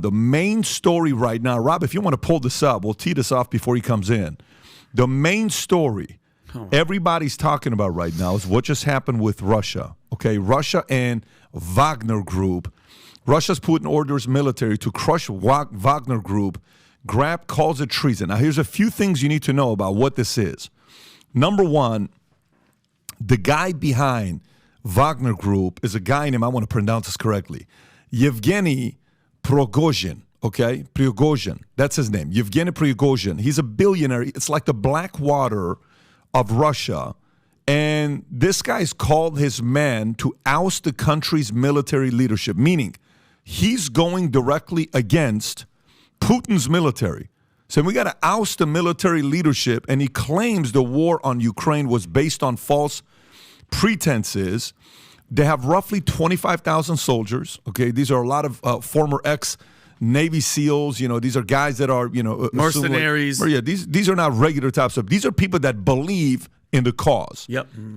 The main story right now, Rob, if you want to pull this up, we'll tee this off before he comes in. The main story everybody's talking about right now is what just happened with Russia. Okay, Russia and Wagner Group. Russia's put in orders military to crush Wagner Group. Grab calls it treason. Now, here's a few things you need to know about what this is. Number one, the guy behind Wagner Group is a guy named, I want to pronounce this correctly, Yevgeny Prigozhin. Okay, Prigozhin, that's his name, Yevgeny Prigozhin. He's a billionaire. It's like the Blackwater of Russia. And this guy's called his men to oust the country's military leadership, meaning he's going directly against Putin's military. So we got to oust the military leadership, and he claims the war on Ukraine was based on false pretenses. They have roughly 25,000 soldiers. Okay, these are a lot of former ex-Navy SEALs. You know, these are guys that are, you know, mercenaries. Yeah, these are not regular types of. These are people that believe in the cause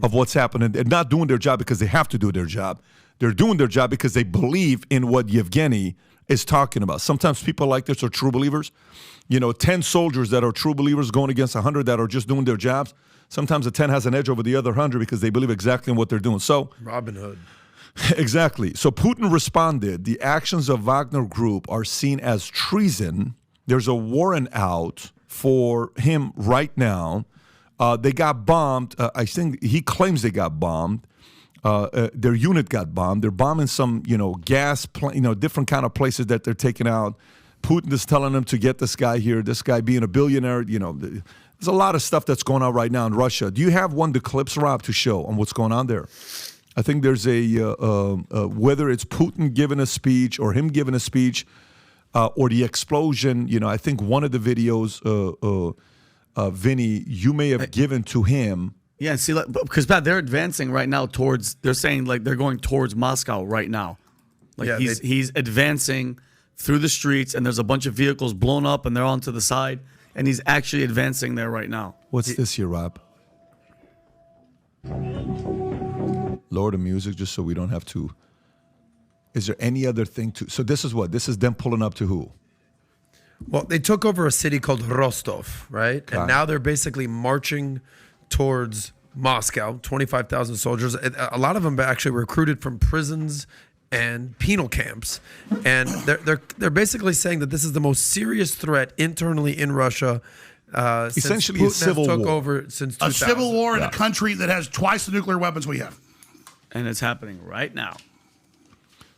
of what's happening. They're not doing their job because they have to do their job. They're doing their job because they believe in what Yevgeny is talking about. Sometimes people like this are true believers. You know, 10 soldiers that are true believers going against 100 that are just doing their jobs. Sometimes the 10 has an edge over the other 100 because they believe exactly in what they're doing. So Robin Hood. Exactly. So Putin responded, the actions of Wagner Group are seen as treason. There's a warrant out for him right now. They got bombed. I think he claims they got bombed. Their unit got bombed. They're bombing some, gas, different kind of places that they're taking out. Putin is telling them to get this guy here. This guy being a billionaire, there's a lot of stuff that's going on right now in Russia. Do you have the clips, Rob, to show on what's going on there? I think there's whether it's Putin giving a speech or him giving a speech or the explosion. I think one of the videos, Vinny, you may have given to him. Yeah, see, because Pat, they're advancing right now they're saying like they're going towards Moscow right now. Like he's advancing through the streets, and there's a bunch of vehicles blown up, and they're on to the side, and he's actually advancing there right now. What's this here, Rob? Lower the music just so we don't have to. Is there any other thing to? So this is what? This is them pulling up to who? Well, they took over a city called Rostov, right? And now they're basically marching towards Moscow, 25,000 soldiers. A lot of them actually recruited from prisons and penal camps. And they're basically saying that this is the most serious threat internally in Russia essentially since Putin a civil took war. Over since 2000. A civil war in a country that has twice the nuclear weapons we have. And it's happening right now.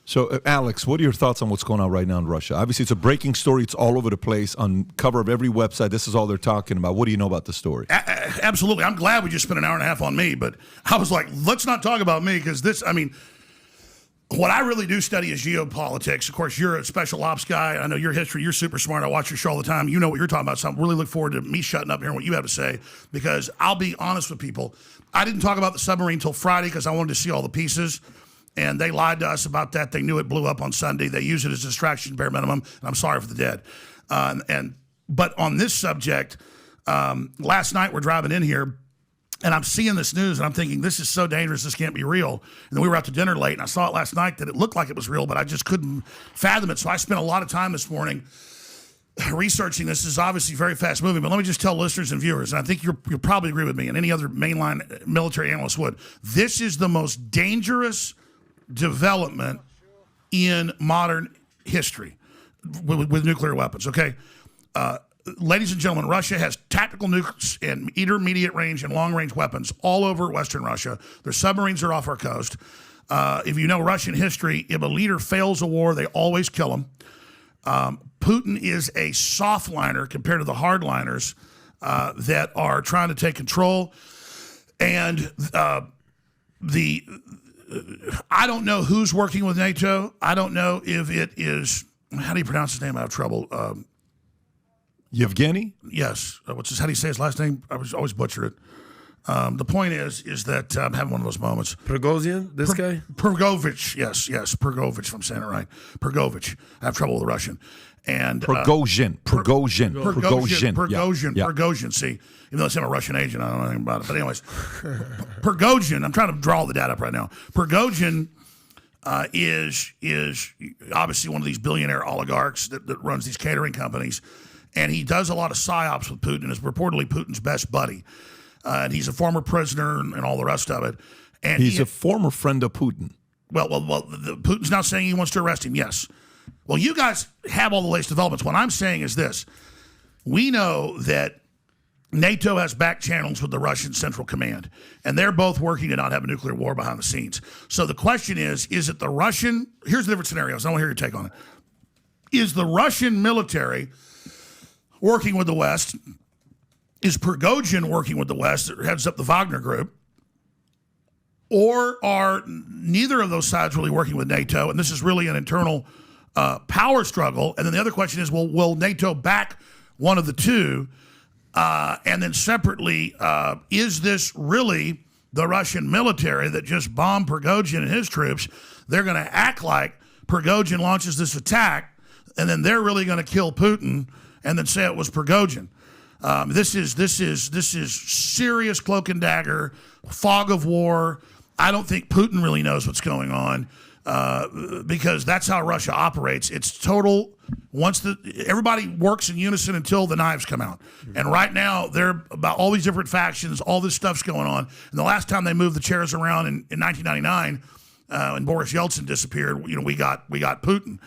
So, Alex, what are your thoughts on what's going on right now in Russia? Obviously, it's a breaking story. It's all over the place on cover of every website. This is all they're talking about. What do you know about the story? Absolutely. I'm glad we just spent an hour and a half on me, but I was like, let's not talk about me because what I really do study is geopolitics. Of course, you're a special ops guy. I know your history. You're super smart. I watch your show all the time. You know what you're talking about. So I really look forward to me shutting up here and what you have to say because I'll be honest with people. I didn't talk about the submarine until Friday because I wanted to see all the pieces. And they lied to us about that. They knew it blew up on Sunday. They used it as a distraction, bare minimum. And I'm sorry for the dead. But on this subject, last night we're driving in here, and I'm seeing this news, and I'm thinking, this is so dangerous, this can't be real. And then we were out to dinner late, and I saw it last night that it looked like it was real, but I just couldn't fathom it. So I spent a lot of time this morning researching this. This is obviously very fast moving, but let me just tell listeners and viewers, and I think you'll probably agree with me, and any other mainline military analyst would. This is the most dangerous development in modern history with nuclear weapons, okay? Ladies and gentlemen, Russia has tactical nukes and intermediate range and long range weapons all over Western Russia. Their submarines are off our coast. If you know Russian history, if a leader fails a war, they always kill him. Putin is a softliner compared to the hardliners that are trying to take control. And I don't know who's working with NATO. I don't know if it is, how do you pronounce his name? I have trouble. Yevgeny? Yes. How do you say his last name? I always butcher it. The point is that I'm having one of those moments. Prigozhin, this guy? Prigozhin, yes, Prigozhin, if I'm saying it right. Prigozhin. I have trouble with the Russian. And Prigozhin. See, even though I'm a Russian agent, I don't know anything about it. But anyways, Prigozhin, I'm trying to draw the data up right now. Prigozhin is obviously one of these billionaire oligarchs that runs these catering companies, and he does a lot of psyops with Putin and is reportedly Putin's best buddy. And he's a former prisoner and all the rest of it. And he's a former friend of Putin. Well, Putin's now saying he wants to arrest him, yes. Well, you guys have all the latest developments. What I'm saying is this. We know that NATO has back channels with the Russian Central Command, and they're both working to not have a nuclear war behind the scenes. So the question is it the Russian, here's the different scenarios. I want to hear your take on it. Is the Russian military working with the West? Is Prigozhin working with the West that heads up the Wagner Group? Or are neither of those sides really working with NATO, and this is really an internal power struggle? And then the other question is, well, will NATO back one of the two? And then separately, is this really the Russian military that just bombed Prigozhin and his troops? They're going to act like Prigozhin launches this attack, and then they're really going to kill Putin and then say it was Prigozhin. This is serious cloak and dagger, fog of war. I don't think Putin really knows what's going on because that's how Russia operates. It's total. Everybody works in unison until the knives come out. And right now, they're about all these different factions. All this stuff's going on. And the last time they moved the chairs around in 1999, when Boris Yeltsin disappeared, we got Putin.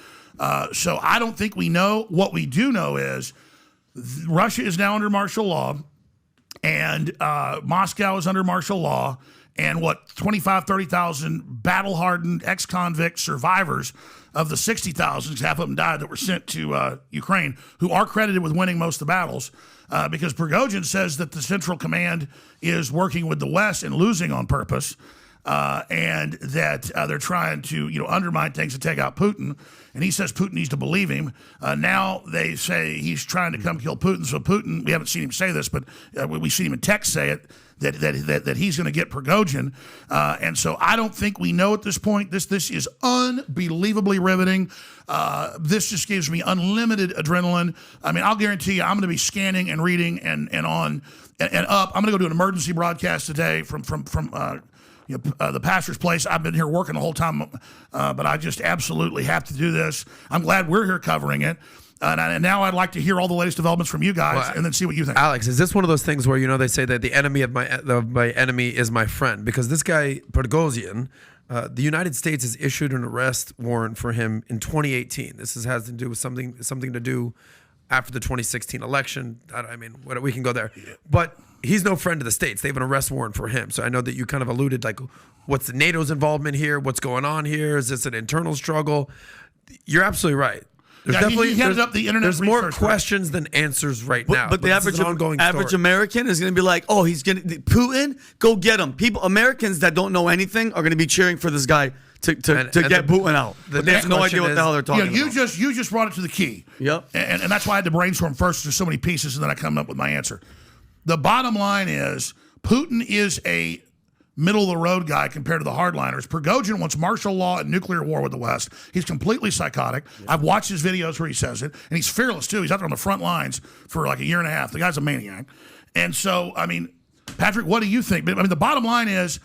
So I don't think we know. What we do know is Russia is now under martial law, and Moscow is under martial law. And 30,000 battle-hardened ex-convict survivors of the 60,000, half of them died, that were sent to Ukraine, who are credited with winning most of the battles, because Prigozhin says that the Central Command is working with the West and losing on purpose, and that they're trying to undermine things to take out Putin. And he says Putin needs to believe him. Now they say he's trying to come kill Putin. So Putin, we haven't seen him say this, but we've seen him in text say it, that he's going to get Prigozhin. And so I don't think we know at this point. This is unbelievably riveting. This just gives me unlimited adrenaline. I mean, I'll guarantee you I'm going to be scanning and reading and on and up. I'm going to go do an emergency broadcast today from the pastor's place. I've been here working the whole time, but I just absolutely have to do this. I'm glad we're here covering it. And now I'd like to hear all the latest developments from you guys and then see what you think. Alex, is this one of those things where, they say that the enemy of my enemy is my friend? Because this guy, Prigozhin, the United States has issued an arrest warrant for him in 2018. This has to do with something to do after the 2016 election. I mean, we can go there. Yeah. But he's no friend of the states. They have an arrest warrant for him. So I know that you kind of alluded, like, what's the NATO's involvement here? What's going on here? Is this an internal struggle? You're absolutely right. He headed up the internet. There's more questions than answers right now. But the average American is going to be like, oh, he's going to Putin, go get him. Americans that don't know anything are going to be cheering for this guy to get Putin out. But they have no idea what the hell they're talking about. You just brought it to the key. Yep. And that's why I had to brainstorm first. There's so many pieces, and then I come up with my answer. The bottom line is Putin is a middle-of-the-road guy compared to the hardliners. Prigozhin wants martial law and nuclear war with the West. He's completely psychotic. Yeah. I've watched his videos where he says it, and he's fearless, too. He's out there on the front lines for like a year and a half. The guy's a maniac. And so, I mean, Patrick, what do you think? I mean, the bottom line is,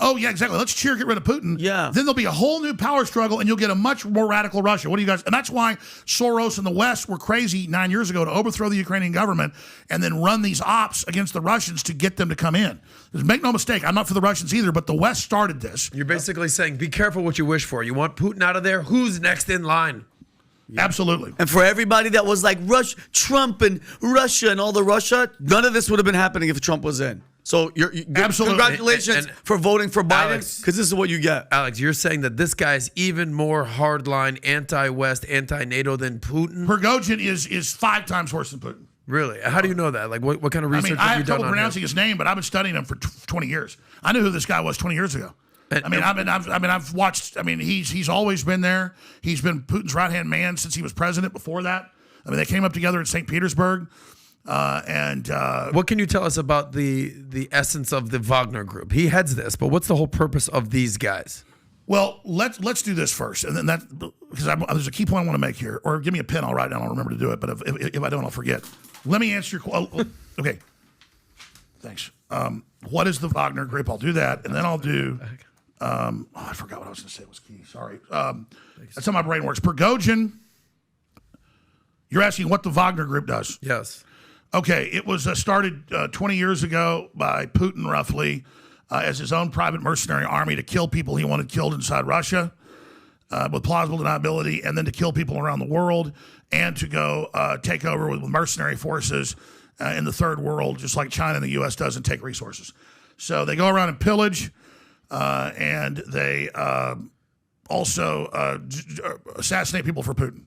oh, yeah, exactly. Let's get rid of Putin. Yeah. Then there'll be a whole new power struggle, and you'll get a much more radical Russia. What do you guys? And that's why Soros and the West were crazy 9 years ago to overthrow the Ukrainian government and then run these ops against the Russians to get them to come in. Make no mistake, I'm not for the Russians either, but the West started this. You're basically saying, be careful what you wish for. You want Putin out of there? Who's next in line? Yeah. Absolutely. And for everybody that was like, Trump and Russia and all the Russia, none of this would have been happening if Trump was in. So absolutely. Congratulations for voting for Biden, because this is what you get. Alex, you're saying that this guy's even more hardline, anti-West, anti-NATO than Putin? Prigozhin is 5 times worse than Putin. Really? How do you know that? Like, what kind of research have you done on him? I have trouble pronouncing his name, but I've been studying him for 20 years. I knew who this guy was 20 years ago. I've watched. I mean, he's always been there. He's been Putin's right-hand man since he was president. Before that, I mean, they came up together in St. Petersburg. What can you tell us about the essence of the Wagner Group? He heads this, but what's the whole purpose of these guys? Well, let's do this first, and then because there's a key point I want to make here. Or give me a pen, I'll write it down. I'll remember to do it. But if I don't, I'll forget. Let me answer your. Okay. Thanks. What is the Wagner Group? I'll do that, and then I'll do I forgot what I was going to say was key. Sorry. That's how my brain works. Prigozhin, you're asking what the Wagner Group does. Yes. Okay, it was started 20 years ago by Putin, roughly, as his own private mercenary army to kill people he wanted killed inside Russia with plausible deniability, and then to kill people around the world, and to go take over with mercenary forces in the third world, just like China and the U.S. does, and take resources. So they go around and pillage, and they also assassinate people for Putin.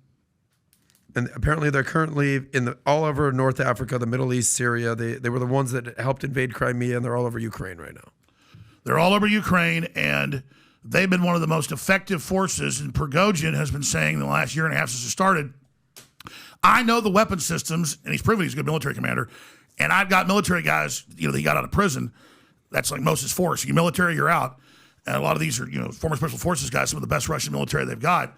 And apparently they're currently all over North Africa, the Middle East, Syria. They were the ones that helped invade Crimea, and they're all over Ukraine right now. They're all over Ukraine, and they've been one of the most effective forces. And Prigozhin has been saying in the last year and a half since it started, I know the weapon systems, and he's proven he's a good military commander, and I've got military guys, that he got out of prison. That's like most of his force. You're military, you're out. And a lot of these are, former special forces guys, some of the best Russian military they've got.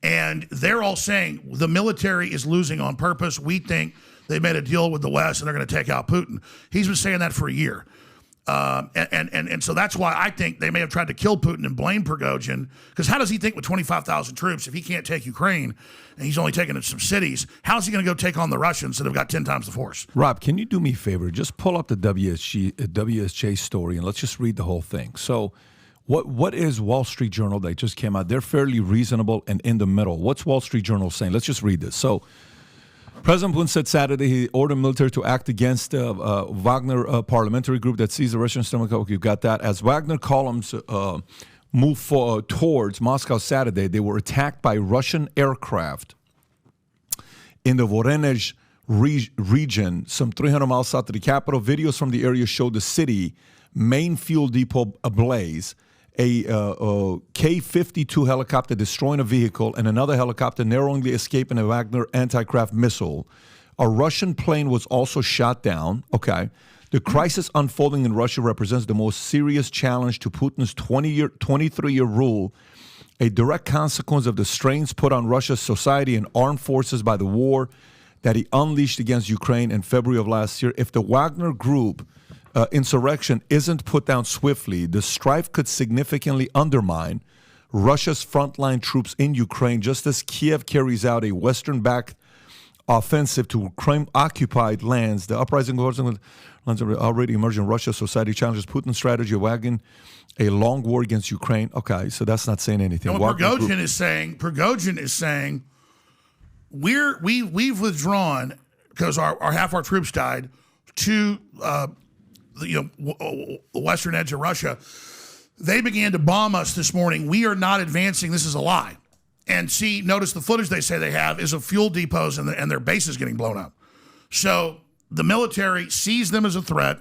And they're all saying the military is losing on purpose. We think they made a deal with the West and they're going to take out Putin. He's been saying that for a year. And so that's why I think they may have tried to kill Putin and blame Prigozhin. Because how does he think with 25,000 troops, if he can't take Ukraine and he's only taking some cities, how's he going to go take on the Russians that have got 10 times the force? Rob, can you do me a favor? Just pull up the WSJ story and let's just read the whole thing. So what is Wall Street Journal that just came out? They're fairly reasonable and in the middle. What's Wall Street Journal saying? Let's just read this. So President Putin said Saturday he ordered military to act against Wagner parliamentary group that sees the Russian stomach. Okay, you got that. As Wagner columns move towards Moscow Saturday, they were attacked by Russian aircraft in the Voronezh region, some 300 miles south of the capital. Videos from the area showed the city main fuel depot ablaze. A K-52 helicopter destroying a vehicle and another helicopter narrowly escaping a Wagner anti-craft missile. A Russian plane was also shot down. Okay. The crisis unfolding in Russia represents the most serious challenge to Putin's 23-year rule, a direct consequence of the strains put on Russia's society and armed forces by the war that he unleashed against Ukraine in February of last year. If the Wagner Group insurrection isn't put down swiftly, the strife could significantly undermine Russia's frontline troops in Ukraine, just as Kiev carries out a Western-backed offensive to Ukraine-occupied lands. The uprising already emerging Russian society challenges Putin's strategy of waging a long war against Ukraine. Okay, so that's not saying anything. And what Prigozhin is saying, we've withdrawn because our half our troops died to the western edge of Russia. They began to bomb us this morning. We are not advancing. This is a lie. And notice the footage they say they have is of fuel depots and their bases getting blown up. So the military sees them as a threat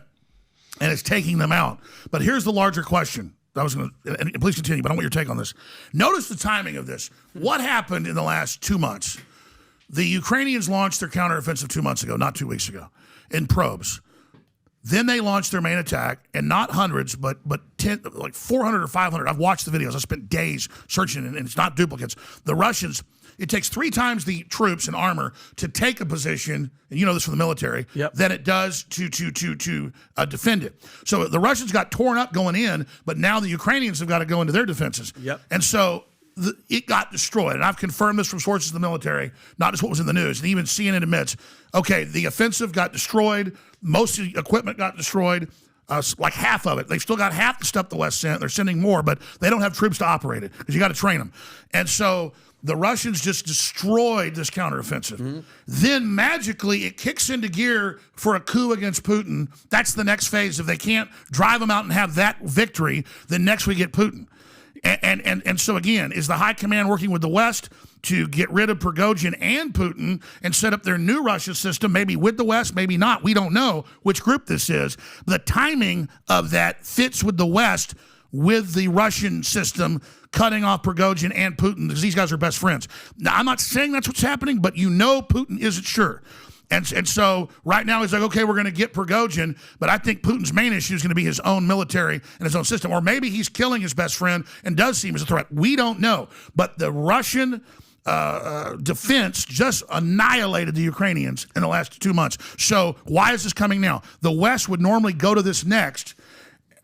and is taking them out. But here's the larger question. And please continue, but I want your take on this. Notice the timing of this. What happened in the last 2 months? The Ukrainians launched their counteroffensive 2 months ago, not 2 weeks ago, in probes. Then they launched their main attack, and not hundreds, but 10, like 400 or 500. I've watched the videos. I spent days searching, and it's not duplicates. The Russians, it takes 3 times the troops and armor to take a position, and you know this from the military, than it does to defend it. So the Russians got torn up going in, but now the Ukrainians have got to go into their defenses. And so it got destroyed. And I've confirmed this from sources in the military, not just what was in the news. And even CNN admits, okay, the offensive got destroyed. Most of the equipment got destroyed, like half of it. They've still got half the stuff the West sent. They're sending more, but they don't have troops to operate it because you got to train them. And so the Russians just destroyed this counteroffensive. Mm-hmm. Then magically it kicks into gear for a coup against Putin. That's the next phase. If they can't drive them out and have that victory, then next we get Putin. And so again, is the high command working with the West to get rid of Prigozhin and Putin and set up their new Russia system, maybe with the West, maybe not. We don't know which group this is. The timing of that fits with the West with the Russian system cutting off Prigozhin and Putin because these guys are best friends. Now, I'm not saying that's what's happening, but Putin isn't sure. And so right now he's like, okay, we're going to get Prigozhin, but I think Putin's main issue is going to be his own military and his own system. Or maybe he's killing his best friend and does see him as a threat. We don't know. But the Russian defense just annihilated the Ukrainians in the last 2 months. So why is this coming now? The West would normally go to this next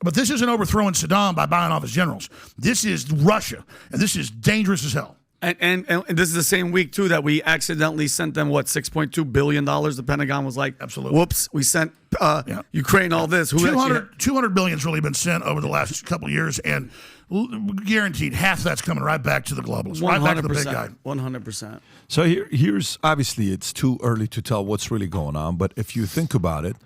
But this isn't overthrowing Saddam by buying off his generals. This is Russia, and this is dangerous as hell. And this is the same week, too, that we accidentally sent them, $6.2 billion? The Pentagon was like, absolutely. Whoops, we sent Ukraine all this. 200 billion's really been sent over the last couple of years, and guaranteed half that's coming right back to the globalists, right back to the big guy. 100%. So here's, obviously, it's too early to tell what's really going on, but if you think about it,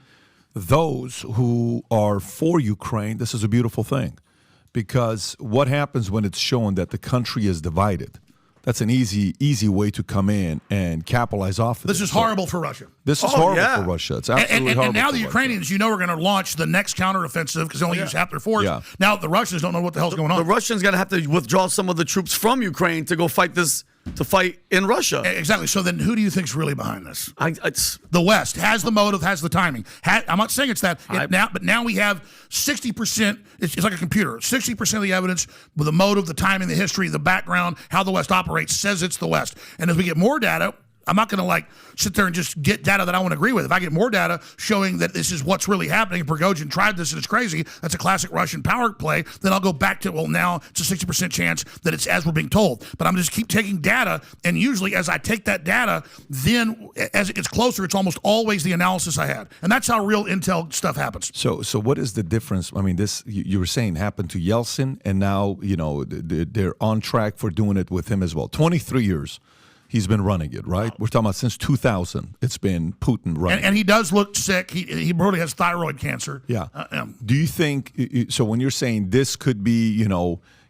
those who are for Ukraine, this is a beautiful thing, because what happens when it's shown that the country is divided? That's an easy way to come in and capitalize off of this. This is horrible for Russia. This is horrible for Russia. It's absolutely horrible. And now the Russia. Ukrainians, are going to launch the next counteroffensive because they only use half their force. Yeah. Now the Russians don't know what the hell's going on. The Russians going to have to withdraw some of the troops from Ukraine to go fight this. To fight in Russia. Exactly. So then who do you think's really behind this? It's the West has the motive, has the timing. I'm not saying it's that but now we have 60%. It's like a computer. 60% of the evidence with the motive, the timing, the history, the background, how the West operates says it's the West. And as we get more data, I'm not going to sit there and just get data that I want to agree with. If I get more data showing that this is what's really happening, Prigozhin tried this and it's crazy, that's a classic Russian power play, then I'll go back to, now it's a 60% chance that it's as we're being told. But I'm just keep taking data, and usually as I take that data, then as it gets closer, it's almost always the analysis I had. And that's how real intel stuff happens. So what is the difference? I mean, this, you were saying, happened to Yeltsin, and now, they're on track for doing it with him as well. 23 years. He's been running it, right? We're talking about since 2000. It's been Putin running. And he does look sick. He probably has thyroid cancer. Yeah. Do you think, so when you're saying this could be,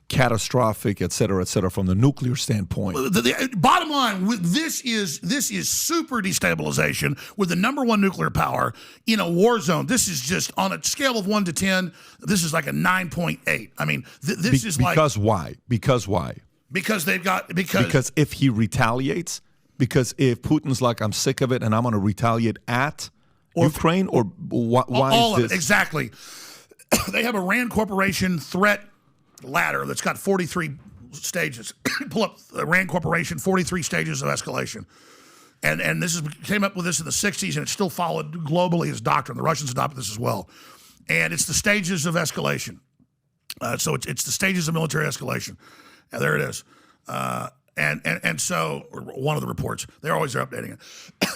catastrophic, et cetera, from the nuclear standpoint? The bottom line, this is super destabilization with the number one nuclear power in a war zone. This is just on a scale of 1 to 10. This is like a 9.8. I mean, this is like. Because why? Because if he retaliates, because if Putin's like, I'm sick of it and I'm going to retaliate at Ukraine, or why all is of this? it, exactly. They have a RAND Corporation threat ladder that's got 43 stages. Pull up the RAND Corporation, 43 stages of escalation. And this came up with this in the 60s, and it's still followed globally as doctrine. The Russians adopted this as well. And it's the stages of escalation. So it's the stages of military escalation. Yeah, there it is. And so one of the reports, they're updating it.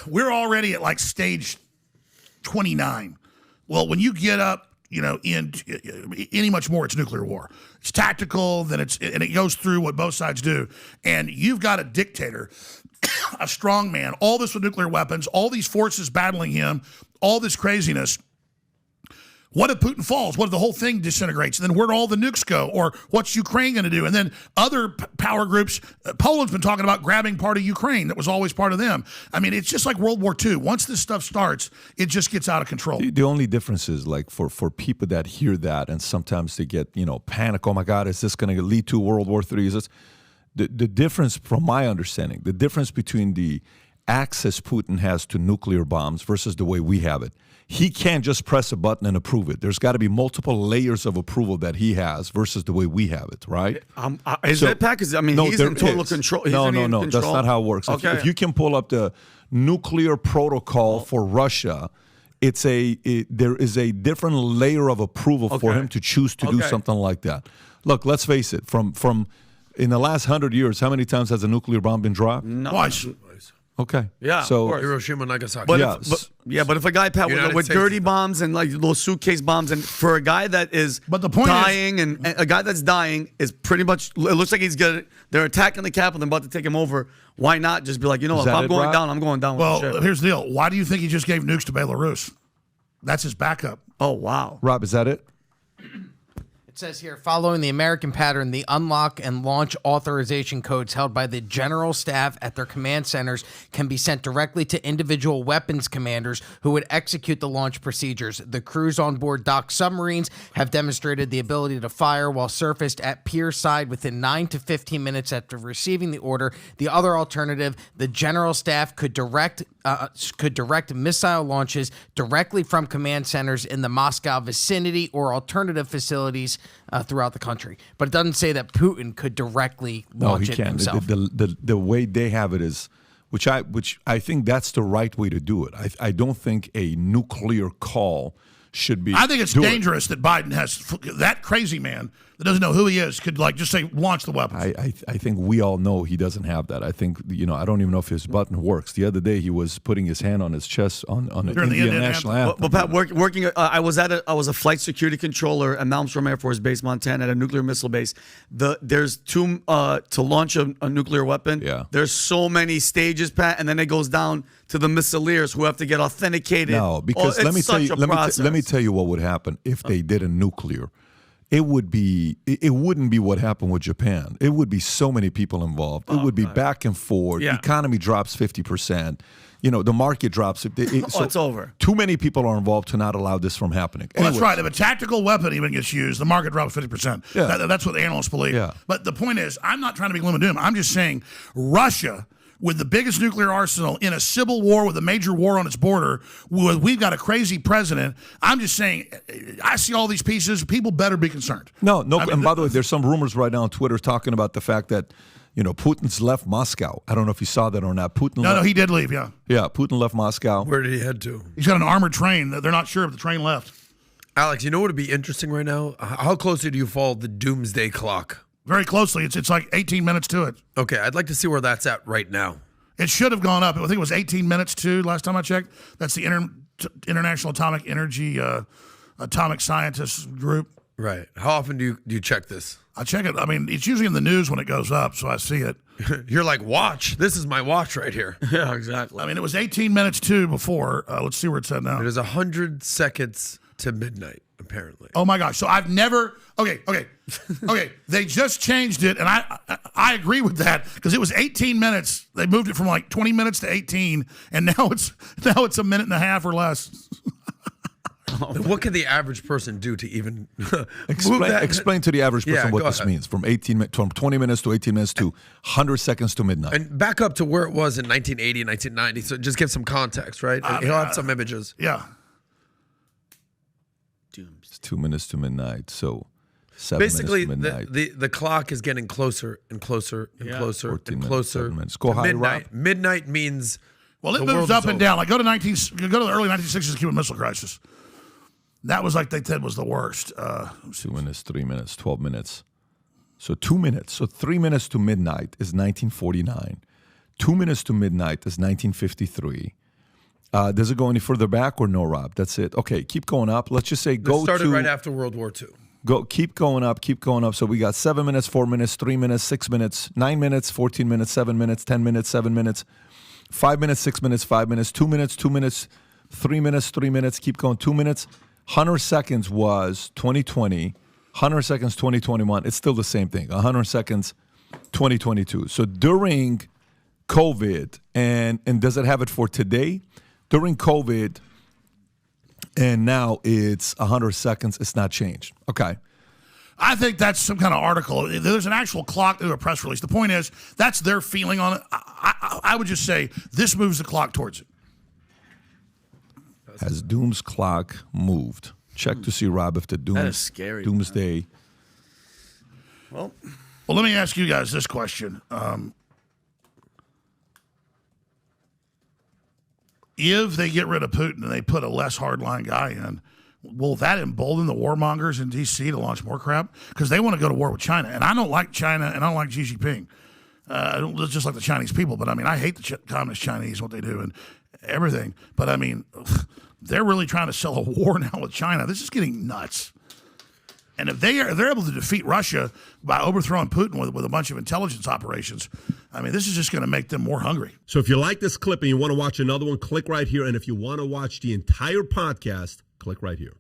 We're already at stage 29. Well, when you get up, in any much more, it's nuclear war. It's tactical, and it goes through what both sides do. And you've got a dictator, a strong man, all this with nuclear weapons, all these forces battling him, all this craziness. What if Putin falls? What if the whole thing disintegrates? And then where do all the nukes go? Or what's Ukraine going to do? And then other power groups, Poland's been talking about grabbing part of Ukraine that was always part of them. I mean, it's just like World War II. Once this stuff starts, it just gets out of control. The only difference is for people that hear that and sometimes they get, panic. Oh my God, is this going to lead to World War III? Is this the difference, from my understanding, the difference between the access Putin has to nuclear bombs versus the way we have it? He can't just press a button and approve it. There's got to be multiple layers of approval that he has versus the way we have it, right? Is that package? I mean, he's in total control. No. That's not how it works. Okay. If you can pull up the nuclear protocol for Russia, there is a different layer of approval for him to choose to do something like that. Look, let's face it. From in the last 100 years, how many times has a nuclear bomb been dropped? Twice. Okay. Yeah. So Hiroshima, Nagasaki. But if a guy with dirty bombs and little suitcase bombs, and for a guy that is dying, and a guy that's dying is pretty much, it looks like they're attacking the capital and about to take him over. Why not just be like, if I'm going down, I'm going down. Well, here's the deal. Why do you think he just gave nukes to Belarus? That's his backup. Oh wow, Rob, is that it? It says here, following the American pattern, the unlock and launch authorization codes held by the general staff at their command centers can be sent directly to individual weapons commanders who would execute the launch procedures. The crews on board docked submarines have demonstrated the ability to fire while surfaced at pier side within 9 to 15 minutes after receiving the order. The other alternative, the general staff could direct missile launches directly from command centers in the Moscow vicinity or alternative facilities throughout the country. But it doesn't say that Putin could directly launch it himself. The way they have it is, which I think that's the right way to do it. I don't think a nuclear call should be. I think it's dangerous that Biden has that crazy man that doesn't know who he is could just say launch the weapons. I think we all know he doesn't have that. I think I don't even know if his button works. The other day he was putting his hand on his chest on the Indian national anthem. Well, Pat, working. I was a flight security controller at Malmstrom Air Force Base, Montana, at a nuclear missile base. There's two to launch a nuclear weapon. Yeah. There's so many stages, Pat, and then it goes down to the missileers who have to get authenticated. No, because let me tell you what would happen if they did a nuclear. It wouldn't be what happened with Japan. It would be so many people involved. It would be back and forth. Yeah. Economy drops 50%. The market drops. So it's over. Too many people are involved to not allow this from happening. Well, that's right. If a tactical weapon even gets used, the market drops 50%. Yeah. That's what the analysts believe. Yeah. But the point is, I'm not trying to be gloom and doom. I'm just saying Russia, with the biggest nuclear arsenal in a civil war with a major war on its border, we've got a crazy president. I'm just saying, I see all these pieces. People better be concerned. No. And by the way, there's some rumors right now on Twitter talking about the fact that, Putin's left Moscow. I don't know if you saw that or not. No, he did leave, yeah. Yeah, Putin left Moscow. Where did he head to? He's got an armored train. They're not sure if the train left. Alex, you know what would be interesting right now? How closely do you follow the doomsday clock? Very closely. It's like 18 minutes to it. Okay, I'd like to see where that's at right now. It should have gone up. I think it was 18 minutes to last time I checked. That's the International Atomic Energy Atomic Scientists Group. Right. How often do you check this? I check it. I mean, it's usually in the news when it goes up, so I see it. You're like, watch. This is my watch right here. Yeah, exactly. I mean, it was 18 minutes to before. Let's see where it's at now. It is 100 seconds to midnight, apparently. Oh my gosh! So I've never. Okay. They just changed it, and I agree with that because it was 18 minutes. They moved it from like 20 minutes to 18, and now it's a minute and a half or less. What can the average person do to even explain to the average person what this means? From 20 minutes to 18 minutes to 100 seconds to midnight. And back up to where it was in 1980, 1990. So just give some context, right? He'll have some images. Yeah. It's 2 minutes to midnight. So 7 basically, minutes to midnight. the clock is getting closer and closer and closer and closer. 7 minutes. Go high, midnight. Rob. Midnight means it moves up and down. Like go to the early 1960s Cuban Missile Crisis. That was like they said was the worst. 2 minutes, 3 minutes, 12 minutes. So 2 minutes. So 3 minutes to midnight is 1949. 2 minutes to midnight is 1953. Does it go any further back or no, Rob? That's it. Okay, keep going up. Let's just say it started right after World War II. Keep going up. So we got 7 minutes, 4 minutes, 3 minutes, 6 minutes, 9 minutes, 14 minutes, 7 minutes, 10 minutes, 7 minutes, 5 minutes, 6 minutes, 5 minutes, 2 minutes, 2 minutes, 3 minutes, 3 minutes. Keep going. 2 minutes. 100 seconds was 2020. 100 seconds 2021. It's still the same thing. 100 seconds 2022. So during COVID, and does it have it for today? During COVID, and now it's 100 seconds. It's not changed. Okay. I think that's some kind of article. There's an actual clock to a press release. The point is, that's their feeling on it. I would just say this moves the clock towards it. Has Doom's clock moved? Check to see, Rob, if the that is scary, Doomsday. Well, let me ask you guys this question. If they get rid of Putin and they put a less hardline guy in, will that embolden the warmongers in D.C. to launch more crap? Because they want to go to war with China. And I don't like China, and I don't like Xi Jinping. I don't just like the Chinese people, but I mean, I hate the communist Chinese, what they do and everything. But I mean, they're really trying to sell a war now with China. This is getting nuts. And if they're able to defeat Russia by overthrowing Putin with a bunch of intelligence operations, I mean, this is just going to make them more hungry. So if you like this clip and you want to watch another one, click right here. And if you want to watch the entire podcast, click right here.